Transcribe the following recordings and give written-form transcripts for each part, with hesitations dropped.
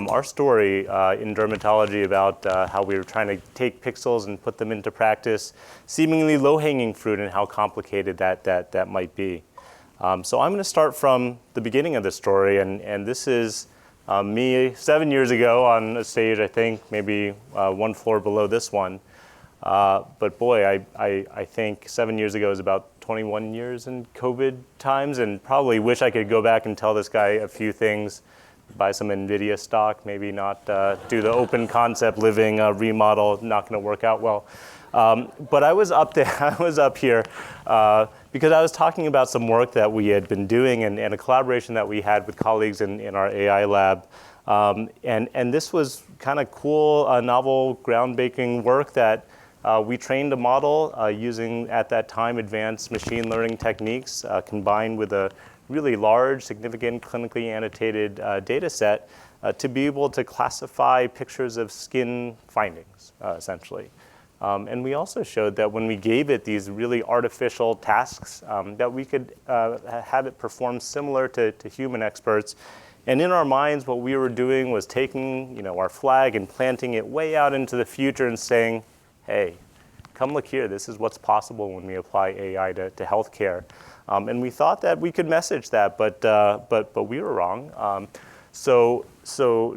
Our story in dermatology about how we were trying to take pixels and put them into practice, seemingly low-hanging fruit, and how complicated that might be. So I'm going to start from the beginning of the story, and this is me 7 years ago on a stage, I think, maybe one floor below this one. But boy, I think 7 years ago is about 21 years in COVID times, and probably wish I could go back and tell this guy a few things, buy some NVIDIA stock, maybe not do the open concept living remodel, not going to work out well. But I was up there, I was up here because I was talking about some work that we had been doing and a collaboration that we had with colleagues in our AI lab. And this was kind of cool, novel, groundbreaking work that we trained a model using, at that time, advanced machine learning techniques combined with a really large, significant, clinically annotated data set to be able to classify pictures of skin findings, essentially. And we also showed that when we gave it these really artificial tasks, that we could have it perform similar to human experts. And in our minds, what we were doing was taking, our flag and planting it way out into the future and saying, hey, come look here. This is what's possible when we apply AI to healthcare. And we thought that we could message that, but we were wrong. So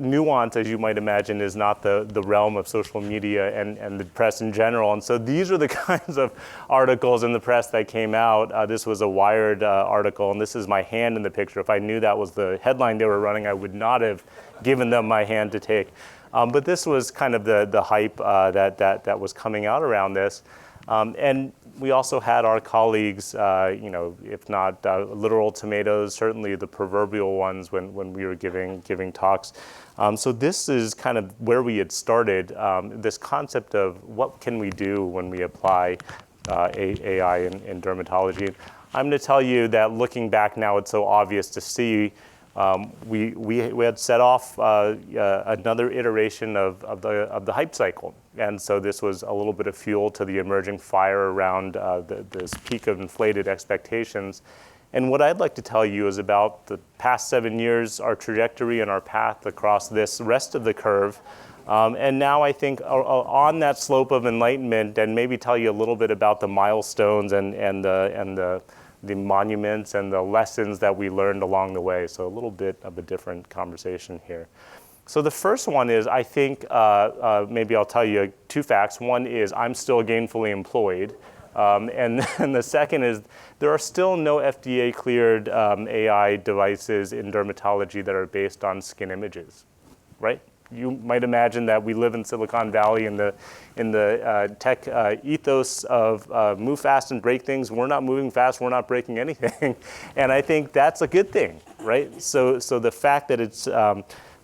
nuance, as you might imagine, is not the realm of social media and the press in general. And so these are the kinds of articles in the press that came out. This was a Wired article, and this is my hand in the picture. If I knew that was the headline they were running, I would not have given them my hand to take. But this was kind of the hype that was coming out around this. And we also had our colleagues, if not literal tomatoes, certainly the proverbial ones when we were giving talks. So this is kind of where we had started, this concept of what can we do when we apply AI in dermatology. I'm going to tell you that looking back now, it's so obvious to see. We had set off another iteration of the hype cycle. And so this was a little bit of fuel to the emerging fire around this peak of inflated expectations. And what I'd like to tell you is about the past 7 years, our trajectory and our path across this rest of the curve. And now I think on that slope of enlightenment, and maybe tell you a little bit about the milestones and the monuments and the lessons that we learned along the way. So a little bit of a different conversation here. So the first one is, I think, maybe I'll tell you two facts. One is I'm still gainfully employed. And the second is there are still no FDA-cleared AI devices in dermatology that are based on skin images, right? You might imagine that we live in Silicon Valley in the tech ethos of move fast and break things. We're not moving fast. We're not breaking anything. And I think that's a good thing, right? So the fact that it's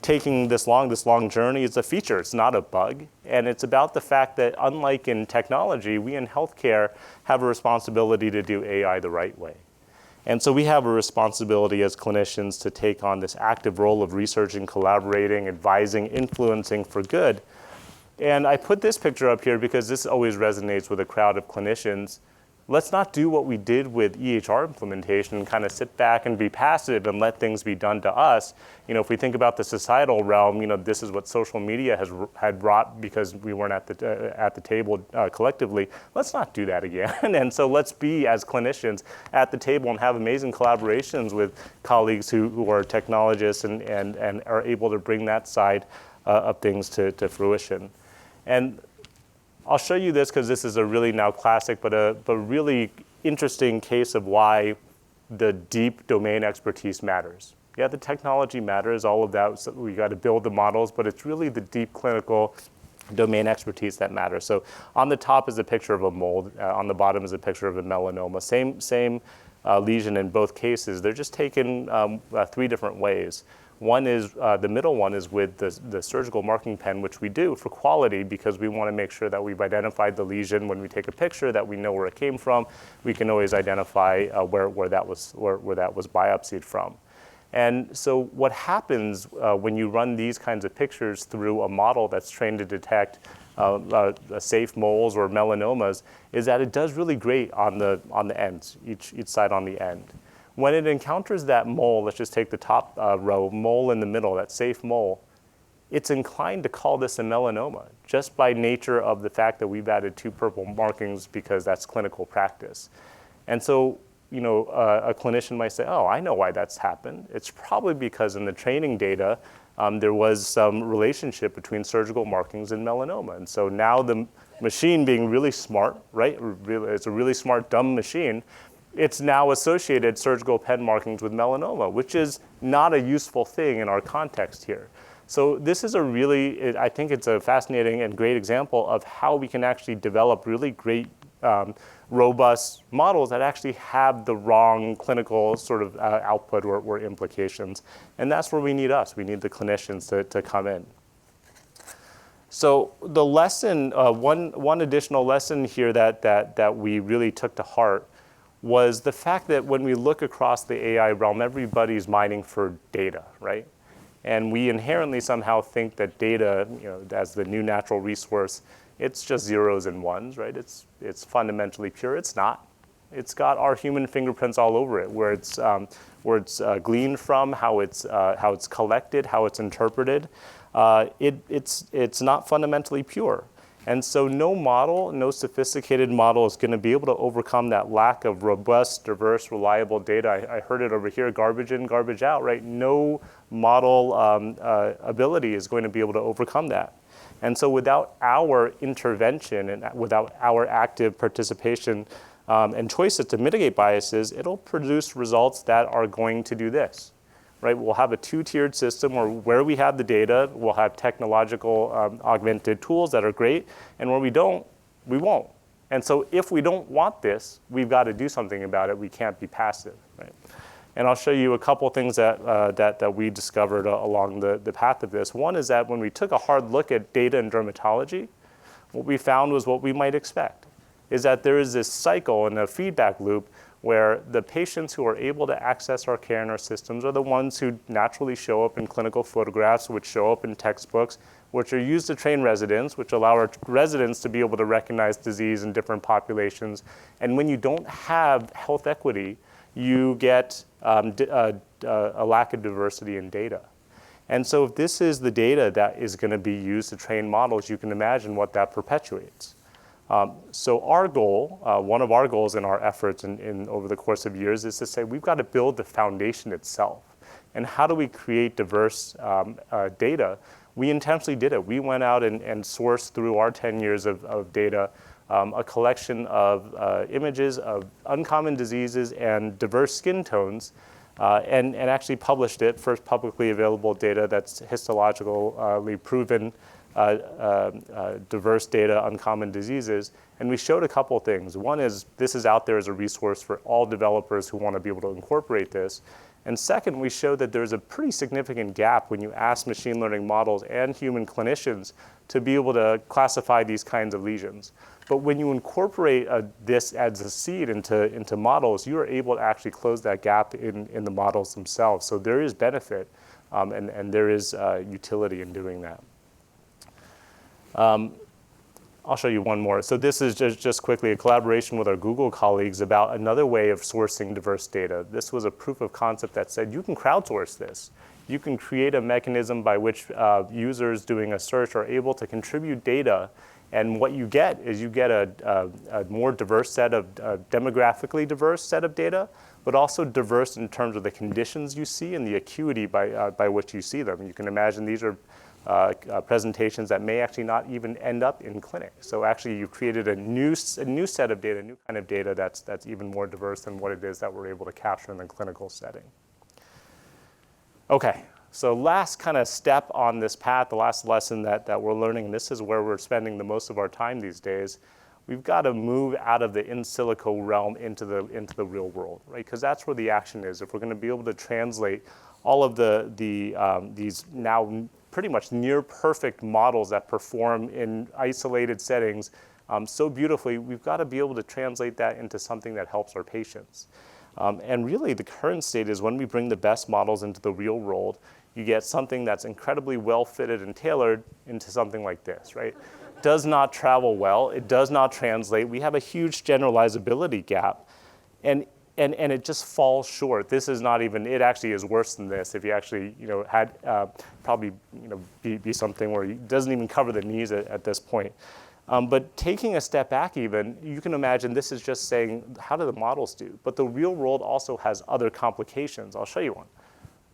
taking this long journey is a feature. It's not a bug. And it's about the fact that unlike in technology, we in healthcare have a responsibility to do AI the right way. And so we have a responsibility as clinicians to take on this active role of researching, collaborating, advising, influencing for good. And I put this picture up here because this always resonates with a crowd of clinicians. Let's not do what we did with EHR implementation and kind of sit back and be passive and let things be done to us. If we think about the societal realm, this is what social media had brought because we weren't at the table collectively. Let's not do that again. And so let's be, as clinicians, at the table and have amazing collaborations with colleagues who are technologists and are able to bring that side of things to fruition. And I'll show you this because this is a really now classic, but a really interesting case of why the deep domain expertise matters. Yeah, the technology matters, all of that. So we got to build the models, but it's really the deep clinical domain expertise that matters. So on the top is a picture of a mold. On the bottom is a picture of a melanoma. Same lesion in both cases. They're just taken 3 different ways. One is, the middle one is with the surgical marking pen, which we do for quality because we want to make sure that we've identified the lesion when we take a picture, that we know where it came from. We can always identify where that was biopsied from. And so what happens when you run these kinds of pictures through a model that's trained to detect safe moles or melanomas, is that it does really great on the ends, each side on the end. When it encounters that mole, let's just take the top row, mole in the middle, that safe mole, it's inclined to call this a melanoma, just by nature of the fact that we've added 2 purple markings because that's clinical practice. And so, a clinician might say, oh, I know why that's happened. It's probably because in the training data, there was some relationship between surgical markings and melanoma. And so now the machine being really smart, right? It's a really smart, dumb machine. It's now associated surgical pen markings with melanoma, which is not a useful thing in our context here. So this is I think it's a fascinating and great example of how we can actually develop really great, robust models that actually have the wrong clinical sort of output or implications. And that's where we need us. We need the clinicians to come in. So the lesson, one additional lesson here that we really took to heart was the fact that when we look across the AI realm, everybody's mining for data, right? And we inherently somehow think that data, as the new natural resource, it's just zeros and ones, right? It's fundamentally pure. It's not. It's got our human fingerprints all over it, where it's gleaned from, how it's collected, how it's interpreted. It's not fundamentally pure. And so no sophisticated model is going to be able to overcome that lack of robust, diverse, reliable data. I heard it over here, garbage in, garbage out, right? No model ability is going to be able to overcome that. And so without our intervention and without our active participation and choices to mitigate biases, it'll produce results that are going to do this. Right? We'll have a 2-tiered system where we have the data, we'll have technological augmented tools that are great, and where we don't, we won't. And so if we don't want this, we've got to do something about it. We can't be passive, right? And I'll show you a couple things that we discovered along the path of this. One is that when we took a hard look at data in dermatology, what we found was what we might expect, is that there is this cycle and a feedback loop where the patients who are able to access our care and our systems are the ones who naturally show up in clinical photographs, which show up in textbooks, which are used to train residents, which allow our residents to be able to recognize disease in different populations. And when you don't have health equity, you get a lack of diversity in data. And so if this is the data that is going to be used to train models, you can imagine what that perpetuates. So our goal, one of our goals in our efforts over the course of years is to say we've got to build the foundation itself. And how do we create diverse data? We intentionally did it. We went out and sourced through our 10 years of data a collection of images of uncommon diseases and diverse skin tones and actually published it, first publicly available data that's histologically proven diverse data, uncommon diseases, and we showed a couple things. One is this is out there as a resource for all developers who want to be able to incorporate this. And second, we showed that there's a pretty significant gap when you ask machine learning models and human clinicians to be able to classify these kinds of lesions. But when you incorporate this as a seed into models, you are able to actually close that gap in the models themselves. So there is benefit and there is utility in doing that. I'll show you one more. So this is just quickly a collaboration with our Google colleagues about another way of sourcing diverse data. This was a proof of concept that said you can crowdsource this. You can create a mechanism by which users doing a search are able to contribute data, and what you get is you get a more diverse set of, demographically diverse set of data, but also diverse in terms of the conditions you see and the acuity by which you see them. You can imagine these are presentations that may actually not even end up in clinic. So actually you've created a new set of data, a new kind of data that's even more diverse than what it is that we're able to capture in the clinical setting. Okay, so last kind of step on this path, the last lesson that we're learning, and this is where we're spending the most of our time these days, we've got to move out of the in silico realm into the real world, right? Because that's where the action is. If we're going to be able to translate all of these now pretty much near perfect models that perform in isolated settings so beautifully, we've got to be able to translate that into something that helps our patients. And really the current state is when we bring the best models into the real world, you get something that's incredibly well fitted and tailored into something like this, right? does not travel well. It does not translate. We have a huge generalizability gap. And it just falls short. This is not even, it actually is worse than this if you actually, had probably, be something where it doesn't even cover the knees at this point. But taking a step back even, you can imagine this is just saying, how do the models do? But the real world also has other complications. I'll show you one.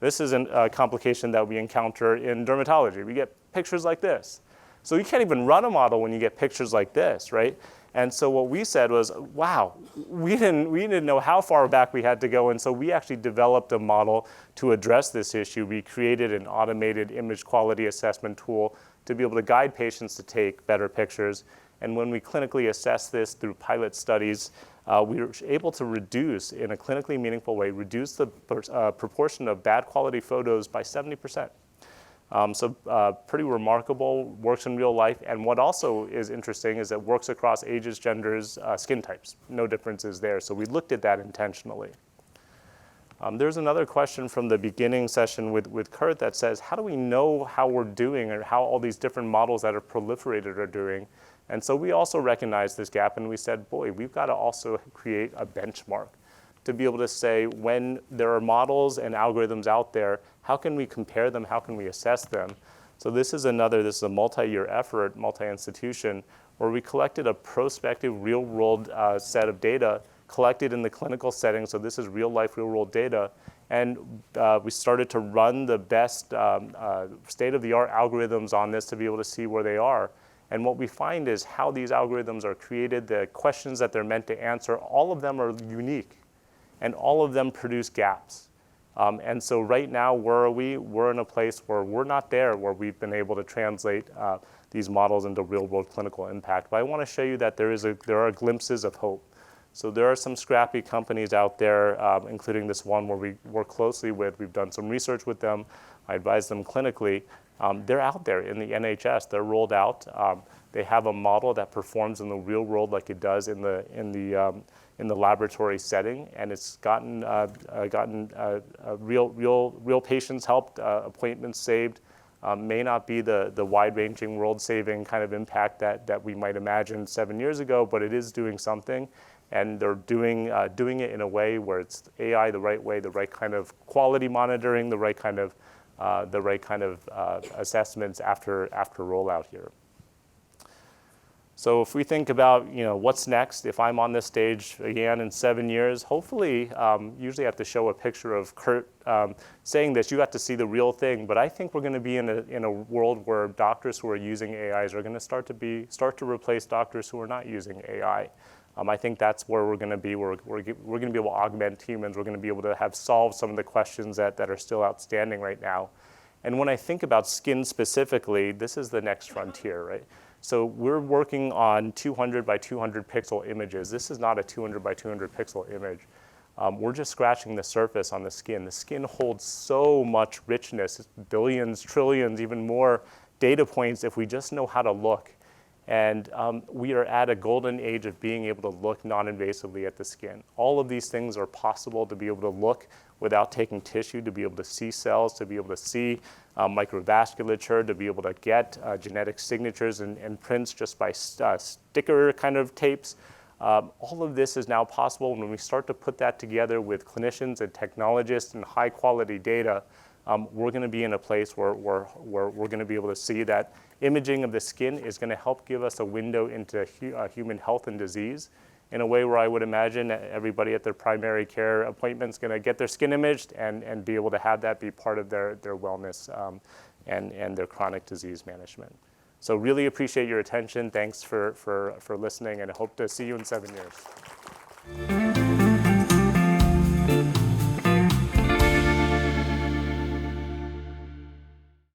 This is a complication that we encounter in dermatology. We get pictures like this. So you can't even run a model when you get pictures like this, right? And so what we said was, wow, we didn't know how far back we had to go, and so we actually developed a model to address this issue. We created an automated image quality assessment tool to be able to guide patients to take better pictures. And when we clinically assess this through pilot studies, we were able to reduce, in a clinically meaningful way, reduce the proportion of bad quality photos by 70%. Pretty remarkable, works in real life. And what also is interesting is it works across ages, genders, skin types. No differences there. So we looked at that intentionally. There's another question from the beginning session with Kurt that says, how do we know how we're doing or how all these different models that are proliferated are doing? And so we also recognized this gap and we said, boy, we've got to also create a benchmark to be able to say when there are models and algorithms out there, how can we compare them, how can we assess them? So this is a multi-year effort, multi-institution, where we collected a prospective real-world set of data collected in the clinical setting. So this is real-life, real-world data. And we started to run the best state-of-the-art algorithms on this to be able to see where they are. And what we find is how these algorithms are created, the questions that they're meant to answer, all of them are unique. And all of them produce gaps. And so right now, where are we? We're in a place where we're not there, where we've been able to translate these models into real-world clinical impact. But I want to show you that there are glimpses of hope. So there are some scrappy companies out there, including this one where we work closely with. We've done some research with them. I advise them clinically. They're out there in the NHS. They're rolled out. They have a model that performs in the real world like it does in the laboratory setting, and it's gotten real patients helped, appointments saved. May not be the wide-ranging, world-saving kind of impact that we might imagine 7 years ago, but it is doing something, and they're doing it in a way where it's AI the right way, the right kind of quality monitoring, the right kind of assessments after rollout here. So if we think about what's next, if I'm on this stage again in 7 years, hopefully, usually I have to show a picture of Kurt saying this. You got to see the real thing, but I think we're going to be in a world where doctors who are using AIs are going to start to replace doctors who are not using AI. I think that's where we're going to be. We're going to be able to augment humans. We're going to be able to have solved some of the questions that are still outstanding right now. And when I think about skin specifically, this is the next frontier, right? So we're working on 200 by 200 pixel images. This is not a 200 by 200 pixel image. We're just scratching the surface on the skin. The skin holds so much richness, billions, trillions, even more data points if we just know how to look. And we are at a golden age of being able to look non-invasively at the skin. All of these things are possible to be able to look without taking tissue, to be able to see cells, to be able to see microvasculature, to be able to get genetic signatures and prints just by sticker kind of tapes. All of this is now possible. When we start to put that together with clinicians and technologists and high quality data, we're going to be in a place where we're going to be able to see that imaging of the skin is going to help give us a window into human health and disease in a way where I would imagine everybody at their primary care appointment is going to get their skin imaged and be able to have that be part of their wellness and their chronic disease management. So really appreciate your attention. Thanks for listening, and I hope to see you in 7 years.